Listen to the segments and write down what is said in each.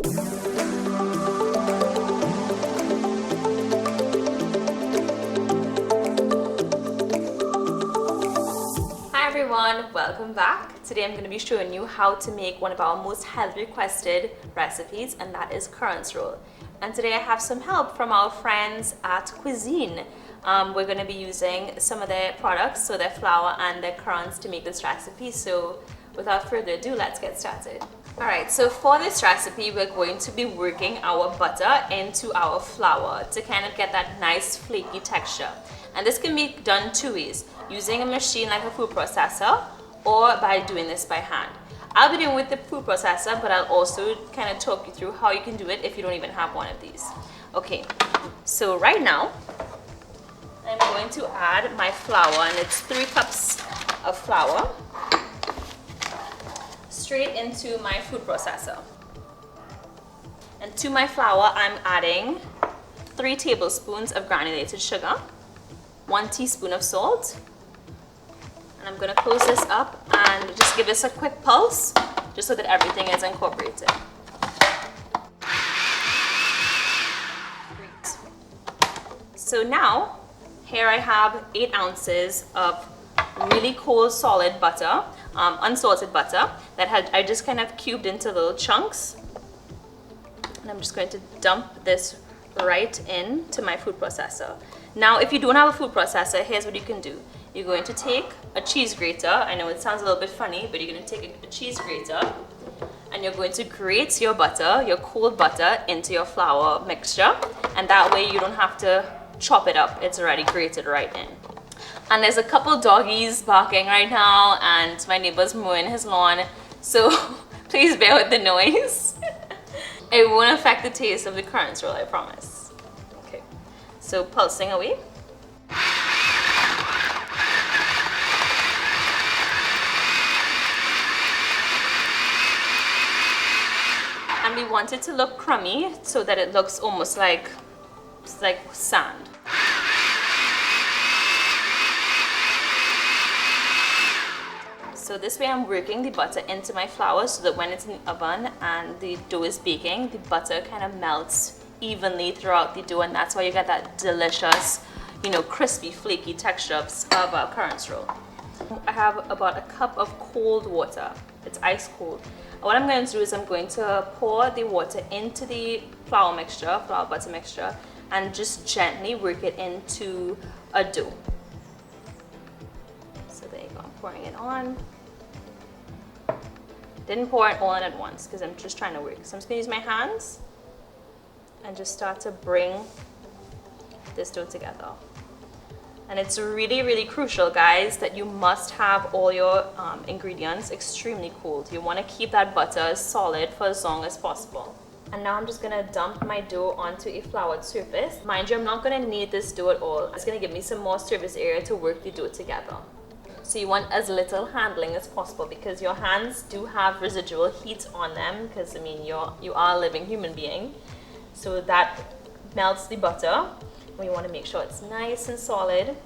Hi everyone, welcome back. Today I'm going to be showing you how to make one of our most heavily requested recipes, and that is currants roll. And today I have some help from our friends at Cuisine. We're going to be using some of their products, so their flour and their currants, to make this recipe. So without further ado, let's get started. Alright, so for this recipe we're going to be working our butter into our flour to kind of get that nice flaky texture. And this can be done two ways, using a machine like a food processor or by doing this by hand. I'll be doing with the food processor, but I'll also kind of talk you through how you can do it if you don't even have one of these. Okay, so right now I'm going to add my flour, and it's 3 cups of flour straight into my food processor. And to my flour I'm adding 3 tablespoons of granulated sugar, 1 teaspoon of salt, and I'm going to close this up and just give this a quick pulse just so that everything is incorporated. Great. So now here I have 8 ounces of really cold solid butter, unsalted butter that I just kind of cubed into little chunks, and I'm just going to dump this right into my food processor. Now if you don't have a food processor, here's what you can do. You're going to take a cheese grater. I know it sounds a little bit funny, but you're going to take a cheese grater and you're going to grate your butter, your cold butter, into your flour mixture, and that way you don't have to chop it up. It's already grated right in. And there's a couple doggies barking right now, and my neighbor's mowing his lawn, so please bear with the noise. It won't affect the taste of the currants roll, I promise. Okay, so pulsing away. And we want it to look crummy so that it looks almost like sand. So this way I'm working the butter into my flour so that when it's in the oven and the dough is baking, the butter kind of melts evenly throughout the dough, and that's why you get that delicious, crispy, flaky texture of our currants roll. I have about a cup of cold water. It's ice cold. What I'm going to do is I'm going to pour the water into the flour butter mixture, and just gently work it into a dough. So there you go, I'm pouring it on. Didn't pour it all in at once because I'm just trying to work. So I'm just going to use my hands and just start to bring this dough together. And it's really, really crucial, guys, that you must have all your ingredients extremely cold. You want to keep that butter solid for as long as possible. And now I'm just going to dump my dough onto a floured surface. Mind you, I'm not going to knead this dough at all. It's going to give me some more surface area to work the dough together. So you want as little handling as possible, because your hands do have residual heat on them, because I mean you are a living human being. So that melts the butter. We want to make sure it's nice and solid.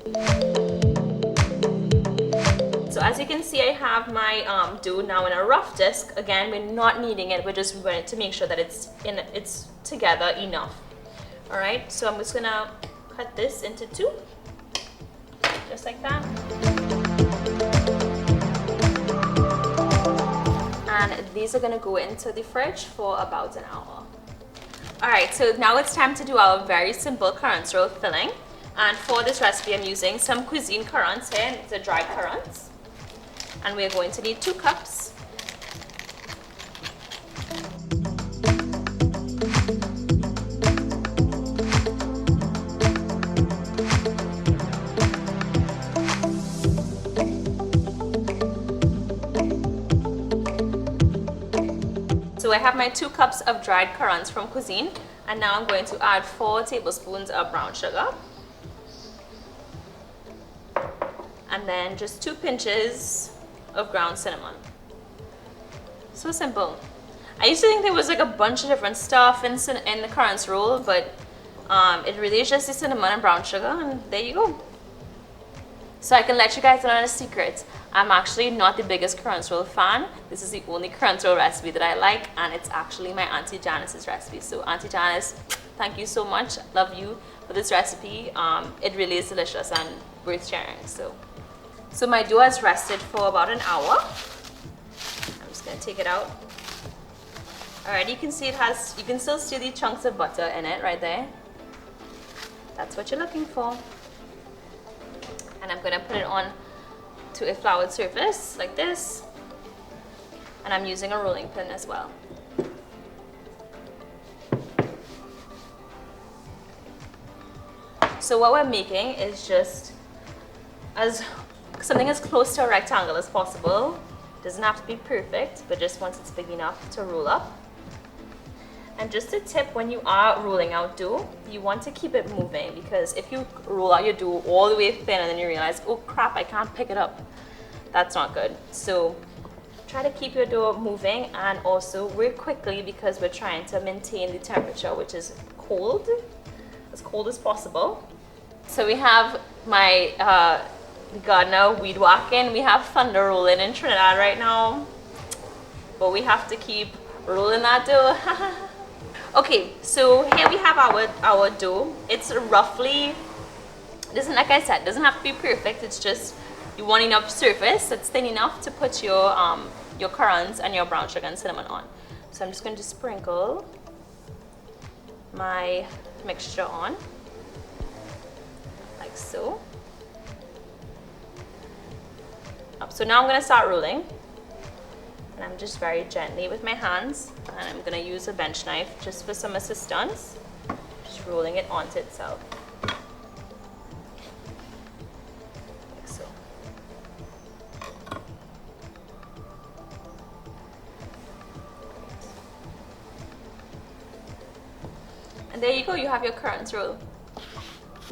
So as you can see, I have my dough now in a rough disc. Again, we're not kneading it, we're just going to make sure that it's together enough. All right, so I'm just gonna cut this into 2, just like that. And these are gonna go into the fridge for about an hour. Alright, so now it's time to do our very simple currants roll filling. And for this recipe I'm using some Cuisine currants here, and it's a dried currants. And we're going to need 2 cups. So I have my 2 cups of dried currants from Cuisine, and now I'm going to add 4 tablespoons of brown sugar. And then just 2 pinches of ground cinnamon. So simple. I used to think there was like a bunch of different stuff in the currants roll, but it really is just the cinnamon and brown sugar, and there you go. So I can let you guys in on a secret. I'm actually not the biggest currants roll fan. This is the only currants roll recipe that I like, and it's actually my Auntie Janice's recipe. So Auntie Janice, thank you so much. Love you for this recipe. It really is delicious and worth sharing. So my dough has rested for about an hour. I'm just gonna take it out. All right, you can see you can still see the chunks of butter in it right there. That's what you're looking for. And I'm gonna put it on to a floured surface like this. And I'm using a rolling pin as well. So what we're making is just something as close to a rectangle as possible. Doesn't have to be perfect, but just once it's big enough to roll up. And just a tip, when you are rolling out dough, you want to keep it moving, because if you roll out your dough all the way thin and then you realize, oh crap, I can't pick it up, that's not good. So try to keep your dough moving, and also work quickly because we're trying to maintain the temperature, which is cold as possible. So we have my gardener weed whacking. We have thunder rolling in Trinidad right now, but we have to keep rolling that dough. Okay, so here we have our dough. It's roughly, doesn't, like I said, doesn't have to be perfect. It's just you want enough surface that's thin enough to put your currants and your brown sugar and cinnamon on. So I'm just going to sprinkle my mixture on, like so. So now I'm going to start rolling. And I'm just very gently with my hands, and I'm going to use a bench knife just for some assistance, just rolling it onto itself, like so. And there you go, you have your currants roll.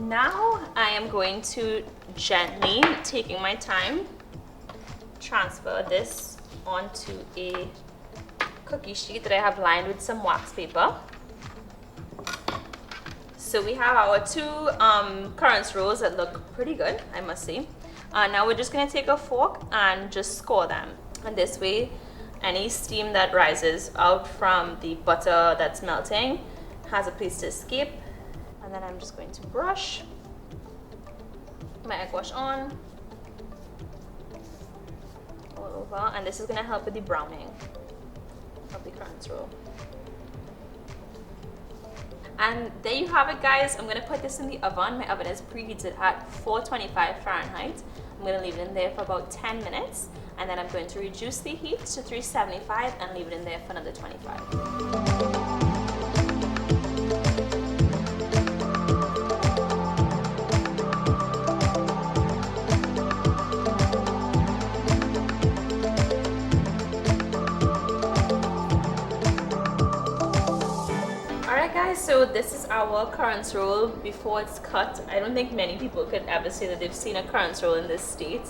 Now I am going to gently, taking my time, transfer this onto a cookie sheet that I have lined with some wax paper. So we have our two currants rolls that look pretty good, I must say. Now we're just going to take a fork and just score them. And this way, any steam that rises out from the butter that's melting has a place to escape. And then I'm just going to brush my egg wash on all over, and this is going to help with the browning of the currants roll. And there you have it, guys. I'm going to put this in the oven. My oven is preheated at 425 Fahrenheit. I'm going to leave it in there for about 10 minutes, and then I'm going to reduce the heat to 375 and leave it in there for another 25. So this is our currants roll before it's cut. I don't think many people could ever say that they've seen a currants roll in this state,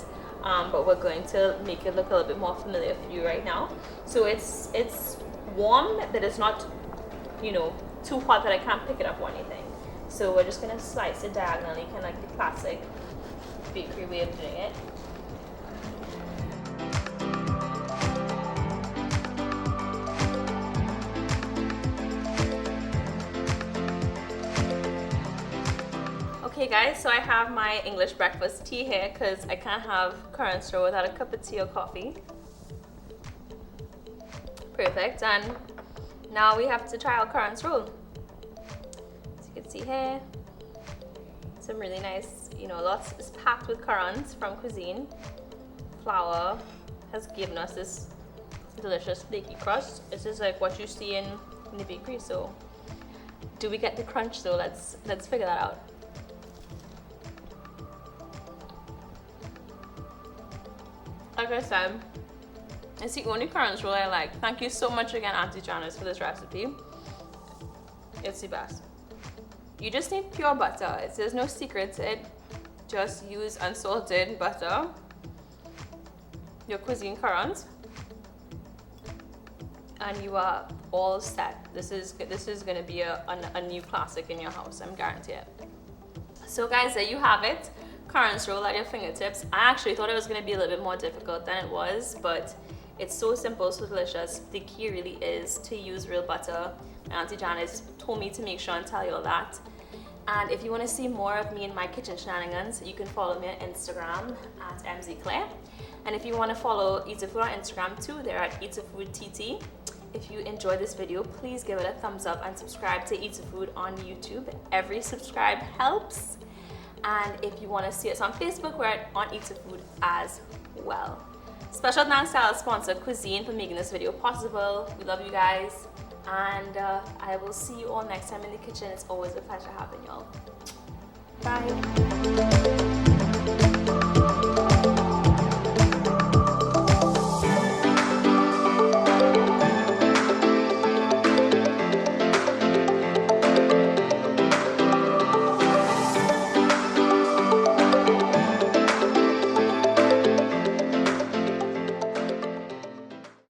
but we're going to make it look a little bit more familiar for you right now. So it's warm, that it's not, you know, too hot that I can't pick it up or anything. So we're just going to slice it diagonally, kind of like the classic bakery way of doing it. Okay guys, so I have my English breakfast tea here because I can't have currants roll without a cup of tea or coffee. Perfect, and now we have to try our currants roll. As you can see here, some really nice, you know, lots is packed with currants from Cuisine. Flour has given us this delicious flaky crust. This is like what you see in the bakery. So do we get the crunch though? Let's figure that out. Like I said, it's the only currants roll I like. Thank you so much again, Auntie Janice, for this recipe. It's the best. You just need pure butter. There's no secret to it. Just use unsalted butter. Your Cuisine currants, and you are all set. This is going to be a new classic in your house. I'm guaranteed it. So guys, there you have it. Currants roll at your fingertips. I actually thought it was going to be a little bit more difficult than it was, but it's so simple, so delicious. The key really is to use real butter. My Auntie Janice told me to make sure and tell you all that. And if you want to see more of me and my kitchen shenanigans, you can follow me on Instagram at mzclaire. And if you want to follow eatahfood on Instagram too, they're at eatahfoodtt. If you enjoyed this video, please give it a thumbs up and subscribe to eatahfood on YouTube. Every subscribe helps. And if you want to see us on Facebook, we're on eatahfood as well. Special thanks to our sponsor Cuisine for making this video possible. We love you guys, and I will see you all next time in the kitchen. It's always a pleasure having y'all. Bye.